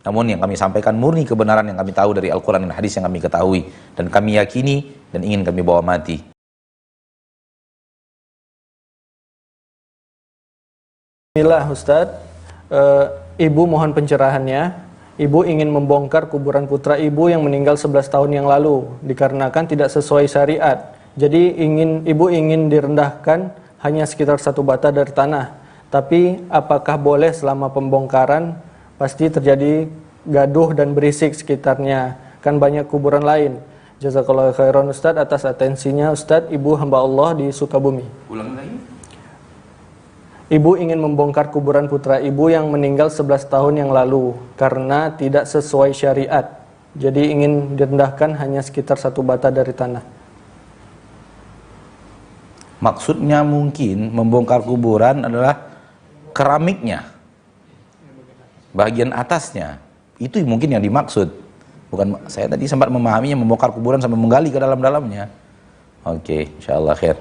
Namun yang kami sampaikan murni kebenaran yang kami tahu dari Al-Quran dan hadis yang kami ketahui dan kami yakini dan ingin kami bawa mati. Bismillah Ustadz, Ibu mohon pencerahannya. Ibu ingin membongkar kuburan putra ibu yang meninggal 11 tahun yang lalu dikarenakan tidak sesuai syariat. Jadi ibu ingin direndahkan hanya sekitar 1 bata dari tanah. Tapi apakah boleh selama pembongkaran pasti terjadi gaduh dan berisik sekitarnya? Kan banyak kuburan lain. Jazakallahu khairan Ustadz atas atensinya. Ustadz, Ibu hamba Allah di Sukabumi. Ulangi lagi. Ibu ingin membongkar kuburan putra ibu yang meninggal 11 tahun yang lalu karena tidak sesuai syariat. Jadi ingin direndahkan hanya sekitar 1 bata dari tanah. Maksudnya mungkin membongkar kuburan adalah keramiknya, bagian atasnya. Itu mungkin yang dimaksud. Bukan, saya tadi sempat memahaminya membongkar kuburan sampai menggali ke dalam-dalamnya. Oke, insyaallah khair.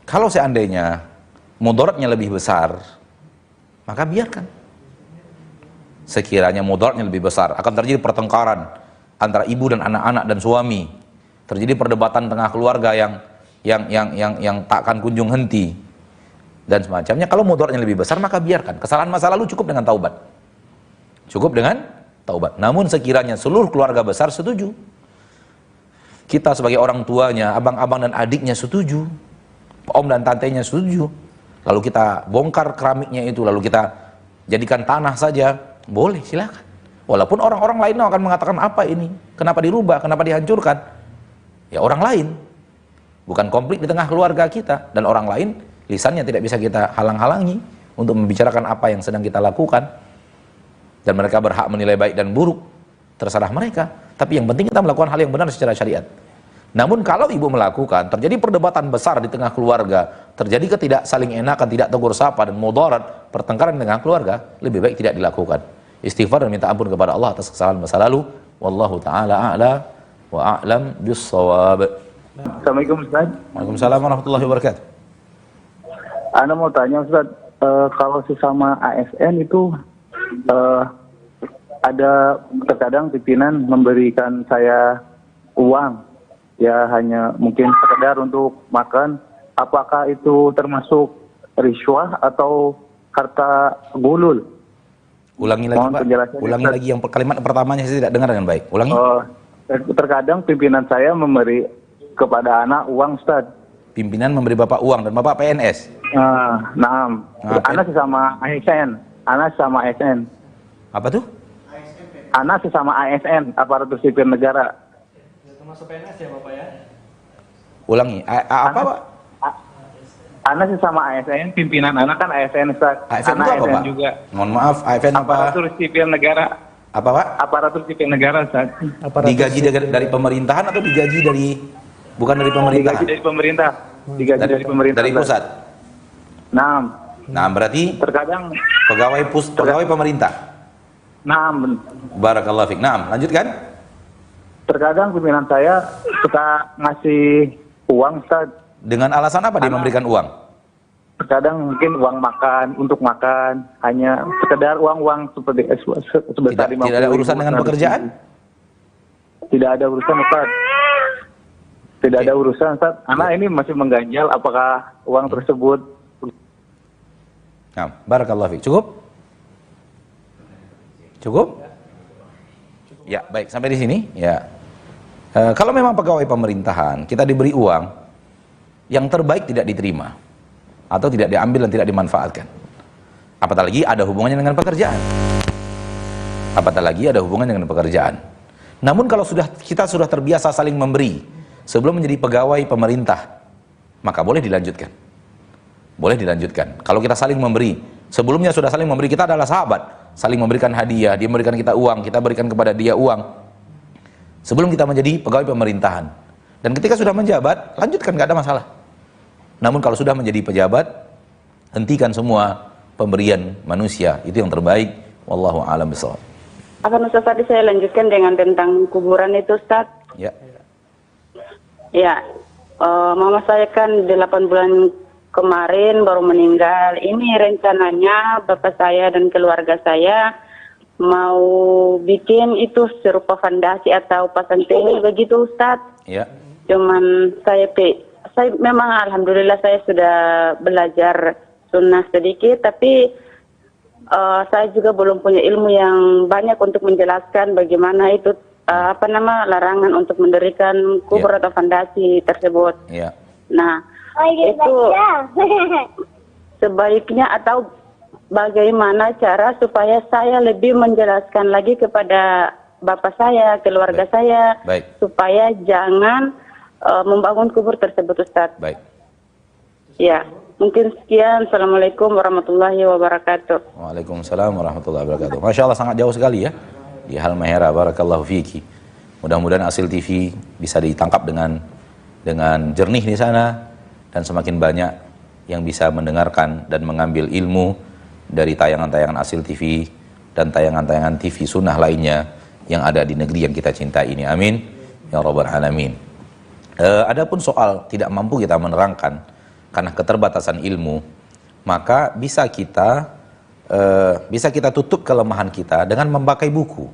Kalau seandainya mudaratnya lebih besar, maka biarkan. Sekiranya mudaratnya lebih besar, akan terjadi pertengkaran antara ibu dan anak-anak dan suami. Terjadi perdebatan tengah keluarga yang takkan kunjung henti dan semacamnya. Kalau mudaratnya lebih besar, maka biarkan. Kesalahan masa lalu cukup dengan taubat. Cukup dengan taubat. Namun sekiranya seluruh keluarga besar setuju, kita sebagai orang tuanya, abang-abang dan adiknya setuju, om dan tantenya setuju, lalu kita bongkar keramiknya itu, lalu kita jadikan tanah saja, boleh, silakan. Walaupun orang-orang lain akan mengatakan, apa ini? Kenapa dirubah? Kenapa dihancurkan? Ya orang lain, bukan konflik di tengah keluarga kita. Dan orang lain, lisannya tidak bisa kita halang-halangi untuk membicarakan apa yang sedang kita lakukan. Dan mereka berhak menilai baik dan buruk, terserah mereka. Tapi yang penting kita melakukan hal yang benar secara syariat. Namun kalau ibu melakukan, terjadi perdebatan besar di tengah keluarga, terjadi ketidak saling enakan, tidak tegur sapa dan mudarat, pertengkaran dengan keluarga, lebih baik tidak dilakukan. Istighfar dan minta ampun kepada Allah atas kesalahan masa lalu. Wallahu taala a'la wa a'lam bis-shawab. Assalamualaikum Ustaz. Waalaikumsalam warahmatullahi wabarakatuh. Ana mau tanya Ustaz, kalau sesama ASN itu ada terkadang pimpinan memberikan saya uang, ya hanya mungkin sekedar untuk makan, apakah itu termasuk riswah atau harta gulul? Ulangi lagi Pak, ulangi lagi yang kalimat pertamanya saya tidak dengar dengan baik. Ulangi. Terkadang pimpinan saya memberi kepada anak uang Ustaz. Pimpinan memberi Bapak uang dan Bapak PNS? Nah, anak sesama ASN. Anak sesama ASN. Apa tuh? Anak sesama ASN, aparatur sipil negara. Termasuk PNS ya Bapak ya? Ulangi, apa Pak? Anak sesama ASN, pimpinan anak kan ASN Ustaz. ASN itu apa Pak? Juga. Mohon maaf, ASN apa? Aparatur sipil negara. Apa Pak? Aparatur sipil negara Ustaz. Digaji dari pemerintahan atau digaji dari, bukan dari pemerintahan? Digaji dari pemerintah. Digaji dari pemerintah. Dari pusat? Nah, berarti terkadang pegawai pemerintah? Barakallahu fiik. Lanjutkan. Terkadang pimpinan saya suka ngasih uang Ustaz. Dengan alasan apa dia memberikan uang? Terkadang mungkin uang makan, untuk makan, hanya sekedar uang-uang seperti sebesar 50. Tidak ada urusan dengan pekerjaan? Tidak ada urusan Ustaz. Tidak ada urusan Ustaz. Anak ini masih mengganjal apakah uang tersebut. Nah, barakallahu fiik. Cukup? Cukup? Ya, baik, sampai di sini ya. Kalau memang pegawai pemerintahan kita diberi uang, yang terbaik tidak diterima atau tidak diambil dan tidak dimanfaatkan. Apatah lagi ada hubungannya dengan pekerjaan. Namun kalau kita sudah terbiasa saling memberi sebelum menjadi pegawai pemerintah, maka boleh dilanjutkan. Kalau kita saling memberi, sebelumnya sudah saling memberi, kita adalah sahabat, saling memberikan hadiah, dia memberikan kita uang, kita berikan kepada dia uang, sebelum kita menjadi pegawai pemerintahan. Dan ketika sudah menjabat, lanjutkan, nggak ada masalah. Namun kalau sudah menjadi pejabat, hentikan semua pemberian manusia, itu yang terbaik. Wallahu a'lam bishawab. Akan Ustaz, tadi saya lanjutkan dengan tentang kuburan itu Ustaz. Ya. Ya, mama saya kan 8 bulan kemarin baru meninggal. Ini rencananya bapak saya dan keluarga saya mau bikin itu serupa fondasi atau pasang tele begitu Ustadz. Ya. Cuman saya memang alhamdulillah saya sudah belajar sunnah sedikit, tapi saya juga belum punya ilmu yang banyak untuk menjelaskan bagaimana itu larangan untuk mendirikan kubur atau fondasi tersebut. Ya. Nah, itu sebaiknya atau bagaimana cara supaya saya lebih menjelaskan lagi kepada bapak saya, keluarga saya, supaya jangan membangun kubur tersebut, Ustadz. Baik. Ya, mungkin sekian. Assalamualaikum warahmatullahi wabarakatuh. Waalaikumsalam warahmatullahi wabarakatuh. Masya Allah, sangat jauh sekali ya di Halmahera. Barakallahu fiki. Mudah-mudahan Asil TV bisa ditangkap dengan jernih di sana, dan semakin banyak yang bisa mendengarkan dan mengambil ilmu dari tayangan-tayangan Asil TV dan tayangan-tayangan TV sunnah lainnya yang ada di negeri yang kita cintai ini. Amin ya rabbal alamin. Adapun soal tidak mampu kita menerangkan karena keterbatasan ilmu, maka bisa kita tutup kelemahan kita dengan memakai buku.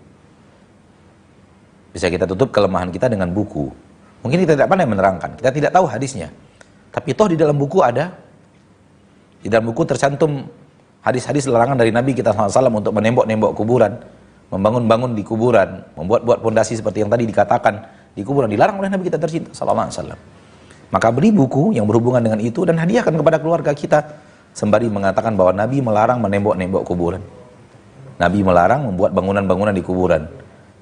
Bisa kita tutup kelemahan kita dengan buku. Mungkin kita tidak pandai menerangkan, kita tidak tahu hadisnya, tapi toh di dalam buku ada. Di dalam buku tercantum hadis-hadis larangan dari Nabi kita SAW untuk menembok-nembok kuburan, membangun-bangun di kuburan, membuat-buat pondasi seperti yang tadi dikatakan di kuburan, dilarang oleh Nabi kita tercinta SAW. Maka beli buku yang berhubungan dengan itu dan hadiahkan kepada keluarga kita, sembari mengatakan bahwa Nabi melarang menembok-nembok kuburan, Nabi melarang membuat bangunan-bangunan di kuburan,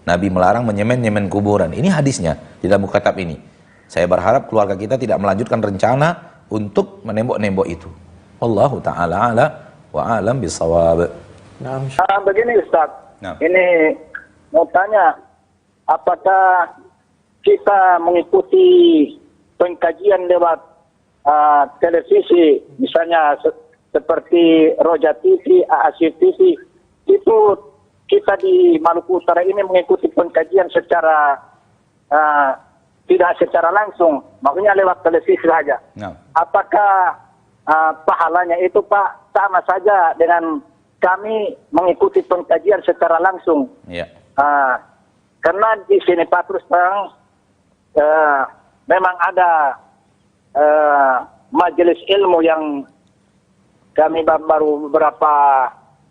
Nabi melarang menyemen-nyemen kuburan. Ini hadisnya di dalam kitab ini. Saya berharap keluarga kita tidak melanjutkan rencana untuk menembok-nembok itu. Wallahu ta'ala ala wa alam bisawab. Begini Ustaz, ini mau tanya, apakah kita mengikuti pengkajian lewat televisi, misalnya seperti Roja TV, Asyir TV, itu kita di Maluku Utara ini mengikuti pengkajian secara tidak secara langsung, maksudnya lewat televisi saja. Apakah pahalanya itu Pak sama saja dengan kami mengikuti pengkajian secara langsung? Ya. Karena di sini Pak terus terang memang ada majelis ilmu yang kami baru beberapa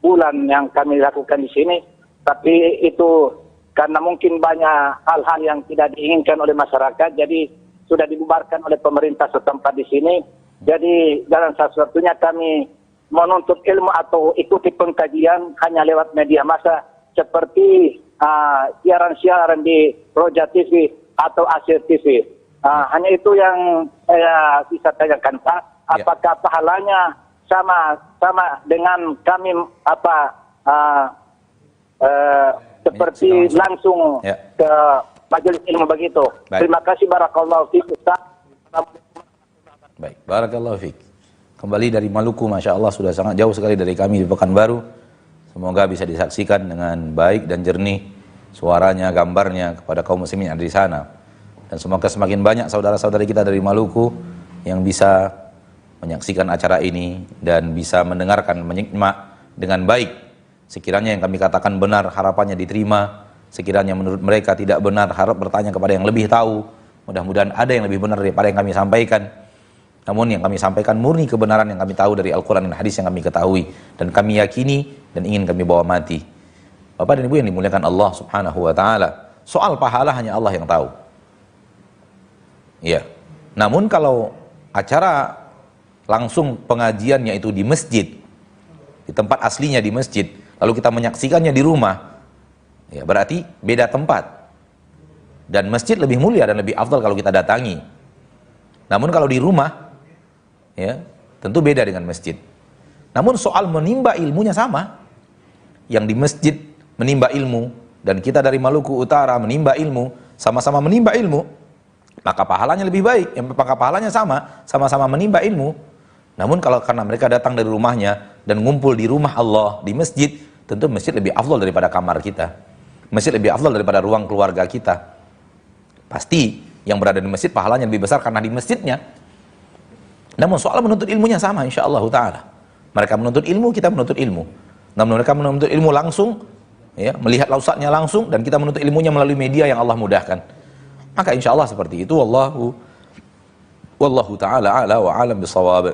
bulan yang kami lakukan di sini, tapi itu karena mungkin banyak hal-hal yang tidak diinginkan oleh masyarakat, jadi sudah dibubarkan oleh pemerintah setempat di sini. Jadi dalam satu-satunya kami menuntut ilmu atau ikuti pengkajian hanya lewat media massa seperti siaran-siaran di Roja TV atau Asyir TV. Hanya itu yang saya bisa tanyakan Pak. Apakah pahalanya sama dengan kami seperti langsung ke majelis ilmu begitu? Baik. Terima kasih, barakallahu fiik Ustaz. Baik, barakallahu fiik. Kembali dari Maluku, Masya Allah sudah sangat jauh sekali dari kami di Pekanbaru. Semoga bisa disaksikan dengan baik dan jernih suaranya, gambarnya kepada kaum muslimin yang ada di sana. Dan semoga semakin banyak saudara-saudari kita dari Maluku yang bisa menyaksikan acara ini dan bisa mendengarkan, menyimak dengan baik. Sekiranya yang kami katakan benar, harapannya diterima. Sekiranya menurut mereka tidak benar, harap bertanya kepada yang lebih tahu. Mudah-mudahan ada yang lebih benar daripada yang kami sampaikan. Namun yang kami sampaikan murni kebenaran yang kami tahu dari Al-Quran dan hadis yang kami ketahui dan kami yakini dan ingin kami bawa mati. Bapak dan Ibu yang dimuliakan Allah Subhanahu wa taala, soal pahala hanya Allah yang tahu. Iya. Namun kalau acara langsung pengajiannya itu di masjid, di tempat aslinya di masjid, lalu kita menyaksikannya di rumah, ya berarti beda tempat. Dan masjid lebih mulia dan lebih afdal kalau kita datangi. Namun kalau di rumah, ya tentu beda dengan masjid. Namun soal menimba ilmunya sama. Yang di masjid menimba ilmu dan kita dari Maluku Utara menimba ilmu, sama-sama menimba ilmu, maka pahalanya lebih baik. Maka pahalanya sama-sama menimba ilmu. Namun kalau karena mereka datang dari rumahnya dan ngumpul di rumah Allah, di masjid, tentu masjid lebih afdal daripada kamar kita. Masjid lebih afdal daripada ruang keluarga kita. Pasti yang berada di masjid pahalanya lebih besar karena di masjidnya. Namun soal menuntut ilmunya sama insyaallah taala. Mereka menuntut ilmu, kita menuntut ilmu. Namun mereka menuntut ilmu langsung, ya, melihat lausatnya langsung, dan kita menuntut ilmunya melalui media yang Allah mudahkan. Maka insyaallah seperti itu. Wallahu taala a'la wa a'lam bisawab.